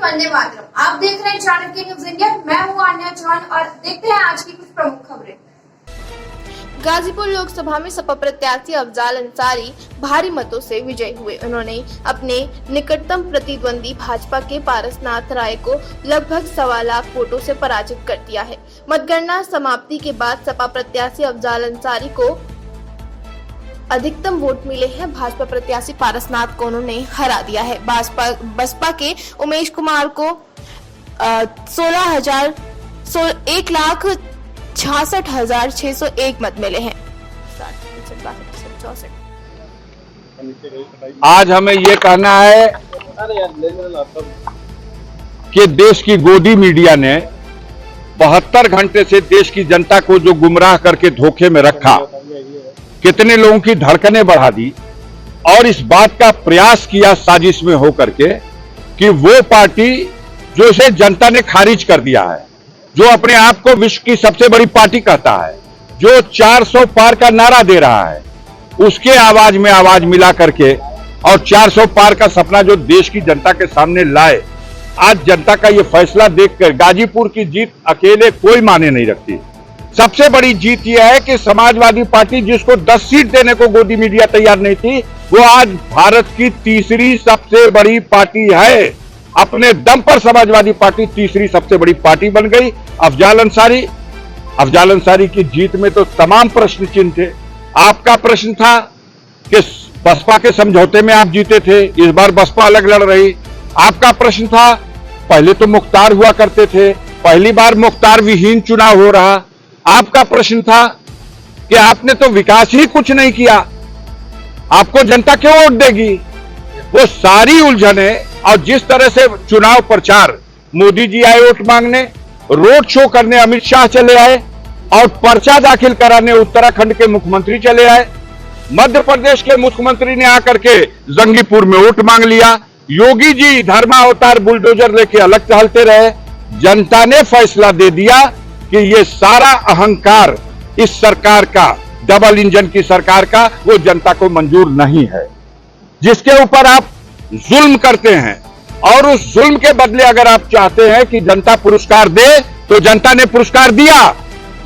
वंदे मातरम। आप देख रहे हैं चाणक्य न्यूज इंडिया। मैं हूं आन्या चौहान और देखते हैं आज की कुछ प्रमुख खबरें। गाजीपुर लोकसभा में सपा प्रत्याशी अफजाल अंसारी भारी मतों से विजयी हुए। उन्होंने अपने निकटतम प्रतिद्वंदी भाजपा के पारसनाथ राय को लगभग 1.25 लाख वोटों से पराजित कर दिया है। मतगणना समाप्ति के बाद सपा प्रत्याशी अफजाल अंसारी को अधिकतम वोट मिले हैं। भाजपा प्रत्याशी पारसनाथ को उन्होंने हरा दिया है। बसपा के उमेश कुमार को 1,66,601 मत मिले हैं। आज हमें ये कहना है कि देश की गोदी मीडिया ने 72 घंटे से देश की जनता को जो गुमराह करके धोखे में रखा, कितने लोगों की धड़कनें बढ़ा दी और इस बात का प्रयास किया साजिश में होकर के कि वो पार्टी जो इसे जनता ने खारिज कर दिया है, जो अपने आप को विश्व की सबसे बड़ी पार्टी कहता है, जो 400 पार का नारा दे रहा है, उसके आवाज में आवाज मिला करके और 400 पार का सपना जो देश की जनता के सामने लाए। आज जनता का ये फैसला देखकर गाजीपुर की जीत अकेले कोई माने नहीं रखती। सबसे बड़ी जीत यह है कि समाजवादी पार्टी, जिसको 10 सीट देने को गोदी मीडिया तैयार नहीं थी, वो आज भारत की तीसरी सबसे बड़ी पार्टी है। अपने दम पर समाजवादी पार्टी तीसरी सबसे बड़ी पार्टी बन गई। अफजाल अंसारी की जीत में तो तमाम प्रश्न चिन्ह थे। आपका प्रश्न था कि बसपा के समझौते में आप जीते थे, इस बार बसपा अलग लड़ रही। आपका प्रश्न था, पहले तो मुख्तार हुआ करते थे, पहली बार मुख्तार विहीन चुनाव हो रहा। आपका प्रश्न था कि आपने तो विकास ही कुछ नहीं किया, आपको जनता क्यों वोट देगी। वो सारी उलझने और जिस तरह से चुनाव प्रचार, मोदी जी आए वोट मांगने, रोड शो करने अमित शाह चले आए और पर्चा दाखिल कराने उत्तराखंड के मुख्यमंत्री चले आए। मध्य प्रदेश के मुख्यमंत्री ने आकर के जंगीपुर में वोट मांग लिया। योगी जी धर्मावतार बुलडोजर लेके अलग टहलते रहे। जनता ने फैसला दे दिया कि ये सारा अहंकार इस सरकार का, डबल इंजन की सरकार का, वो जनता को मंजूर नहीं है। जिसके ऊपर आप जुल्म करते हैं और उस जुल्म के बदले अगर आप चाहते हैं कि जनता पुरस्कार दे, तो जनता ने पुरस्कार दिया।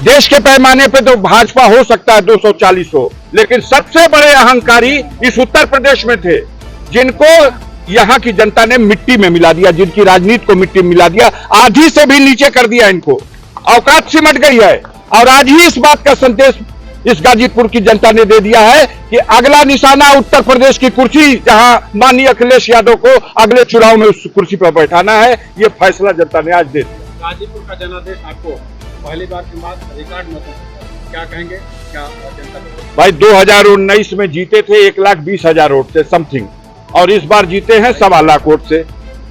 देश के पैमाने पे तो भाजपा हो सकता है 240 हो, लेकिन सबसे बड़े अहंकारी इस उत्तर प्रदेश में थे, जिनको यहां की जनता ने मिट्टी में मिला दिया, जिनकी राजनीति को मिट्टी में मिला दिया, आधी से भी नीचे कर दिया। इनको औकात सिमट गई है। और आज ही इस बात का संदेश इस गाजीपुर की जनता ने दे दिया है कि अगला निशाना उत्तर प्रदेश की कुर्सी, जहां माननीय अखिलेश यादव को अगले चुनाव में उस कुर्सी पर बैठाना है, यह फैसला जनता ने आज दे दिया। गाजीपुर का जनादेश आपको पहली बार के बाद रिकॉर्ड मतों, क्या कहेंगे, क्या जनता को? भाई 2019 में जीते थे 1,20,000 वोट से समथिंग, और इस बार जीते हैं 1.25 लाख वोट से।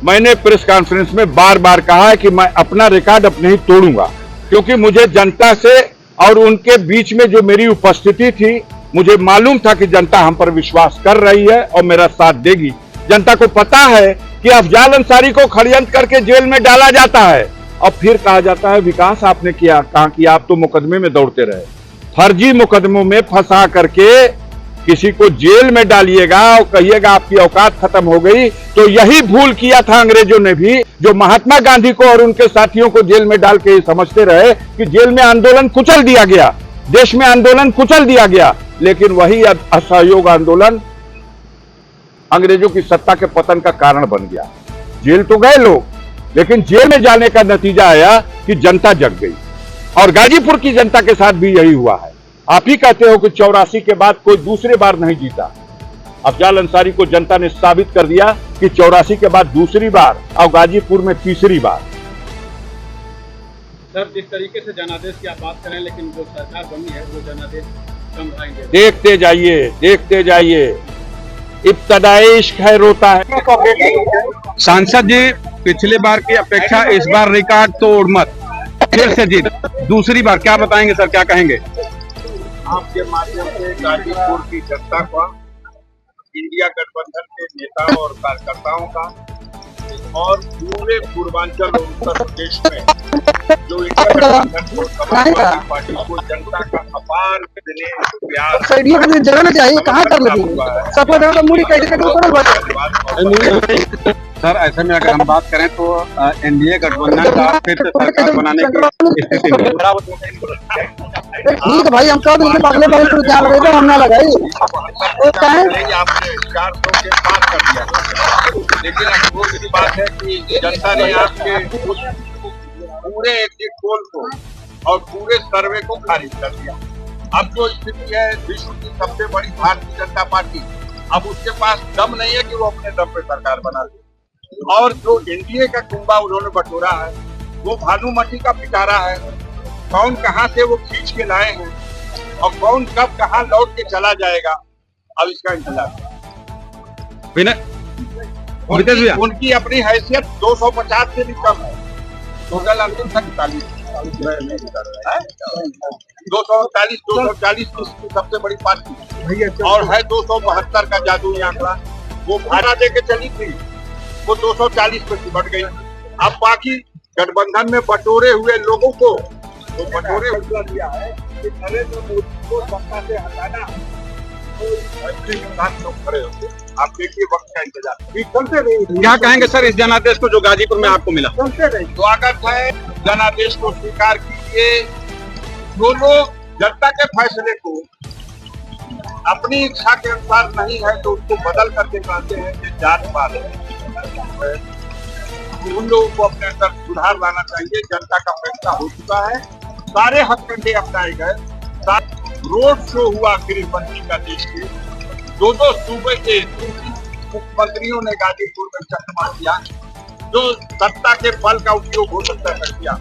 मैंने प्रेस कॉन्फ्रेंस में बार बार कहा है कि मैं अपना रिकॉर्ड अपने ही तोड़ूंगा, क्योंकि मुझे जनता से और उनके बीच में जो मेरी उपस्थिति थी, मुझे मालूम था कि जनता हम पर विश्वास कर रही है और मेरा साथ देगी। जनता को पता है कि अफजाल अंसारी को षड्यंत्र करके जेल में डाला जाता है और फिर कहा जाता है विकास आपने किया, कहा कि आप तो मुकदमे में दौड़ते रहे। फर्जी मुकदमों में फंसा करके किसी को जेल में डालिएगा और कहिएगा आपकी औकात खत्म हो गई, तो यही भूल किया था अंग्रेजों ने भी, जो महात्मा गांधी को और उनके साथियों को जेल में डाल के समझते रहे कि जेल में आंदोलन कुचल दिया गया, देश में आंदोलन कुचल दिया गया। लेकिन वही असहयोग आंदोलन अंग्रेजों की सत्ता के पतन का कारण बन गया। जेल तो गए लोग, लेकिन जेल में जाने का नतीजा आया कि जनता जग गई। और गाजीपुर की जनता के साथ भी यही हुआ है। आप ही कहते हो कि 84 के बाद कोई दूसरी बार नहीं जीता। अफजाल अंसारी को जनता ने साबित कर दिया कि 84 के बाद दूसरी बार और गाजीपुर में तीसरी बार। सर, जिस तरीके से जनादेश की आप बात करें, लेकिन जो सरकार बनी है वो जनादेश कम रहेंगे। देखते जाइए, इब्तदाई इश्क है, रोता है। सांसद जी, पिछले बार की अपेक्षा इस बार रिकॉर्ड तोड़ मत, फिर से जीत, दूसरी बार। क्या बताएंगे सर, क्या कहेंगे? आपके माध्यम से गाजीपुर की जनता का, इंडिया गठबंधन के नेता और कार्यकर्ताओं का और पूरे पूर्वांचल और उत्तर प्रदेश में जो इंडिया गठबंधन को, समाजवादी पार्टी को जनता का अपार प्यार जगह चाहिए, कहाँ कर लगी सपोर्ट मुड़ी सर ऐसे में अगर हम बात करें तो एनडीए गठबंधन का फिर से सरकार बनाने की स्थिति में ठीक है भाई, हम कब इनके अगले बार तो क्या लगे थे, हम ना लगाई आपने 400 के पार कर दिया, लेकिन अफसोस की बात है कि जनता ने आपके पूरे एग्जिट पोल को और पूरे सर्वे को खारिज कर दिया। अब जो स्थिति है, विश्व की सबसे बड़ी भारतीय जनता पार्टी, अब उसके पास दम नहीं है कि वो अपने दम पे सरकार बना ले। और जो एनडीए का कुंबा उन्होंने बटोरा है, वो भानुमती का पिटारा है। कौन कहां से वो खींच के लाए हैं और कौन कब कहां लौट के चला जाएगा, अब इसका इंतजार। उनकी अपनी हैसियत 250 से भी कम है। टोटल अंतिम 47 240 की सबसे बड़ी पार्टी और है 272 का जादुई आंकड़ा। वो भाड़ा दे के चली थी, वो 240 पे सिमट गई। अब बाकी गठबंधन में बटोरे हुए लोगों को तो बटोरे हुए दिया है कि नरेंद्र मोदी को सत्ता से हटाना, लोग खड़े होंगे। आप देखिए वक्त का इंतजार चलते रहिए। क्या कहेंगे सर इस जनादेश को जो गाजीपुर में आपको मिला? चलते रहिए, स्वागत है, जनादेश को स्वीकार कीजिए। जो लोग जनता के फैसले को अपनी इच्छा के अनुसार नहीं है तो उसको बदल करके कहते हैं कि जातपात है। उन लोगों को अपने अंदर सुधार लाना चाहिए। जनता का फैसला हो चुका है, सारे हथकंडे अपनाए गए। रोड शो हुआ गृहमंत्री का देश के, दो सूबे के मुख्यमंत्रियों ने गाजीपुर में चकमा किया। जो सत्ता के बल का उपयोग हो सकता है किया।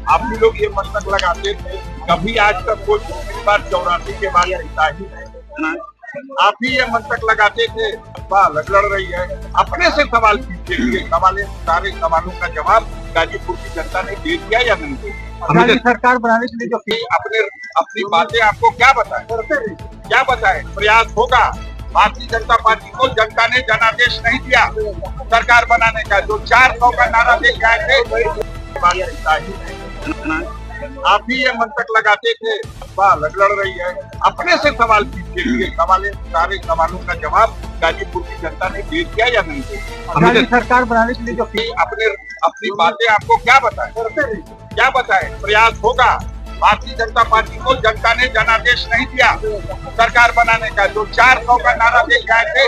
आप भी लोग ये मस्तक लगाते थे, कभी आज तक कोई दूसरी बार 84 के बाद जीता ही नहीं। आप ही ये मस्तक लगाते थे, लड़ रही है। अपने से सवाल कीजिए, सारे सवालों का जवाब गाजीपुर की जनता ने दे दिया या नहीं दिया। सरकार बनाने के लिए जो अपनी बातें आपको क्या बताएं, प्रयास होगा। भारतीय जनता पार्टी को जनता ने जनादेश नहीं दिया सरकार बनाने का। जो 400 का नारा दे के आए थे, आप ही ये मंतक लगाते थे, लड़ रही है। अपने से सवाल कीजिए, सारे सवालों का जवाब गाजीपुर की जनता ने दे दिया या नहीं दिया। सरकार बनाने के लिए जो अपनी बातें आपको क्या बताएं, प्रयास होगा। भारतीय जनता पार्टी को जनता ने जनादेश नहीं दिया सरकार बनाने का। जो 400 का नारा दे के आए थे,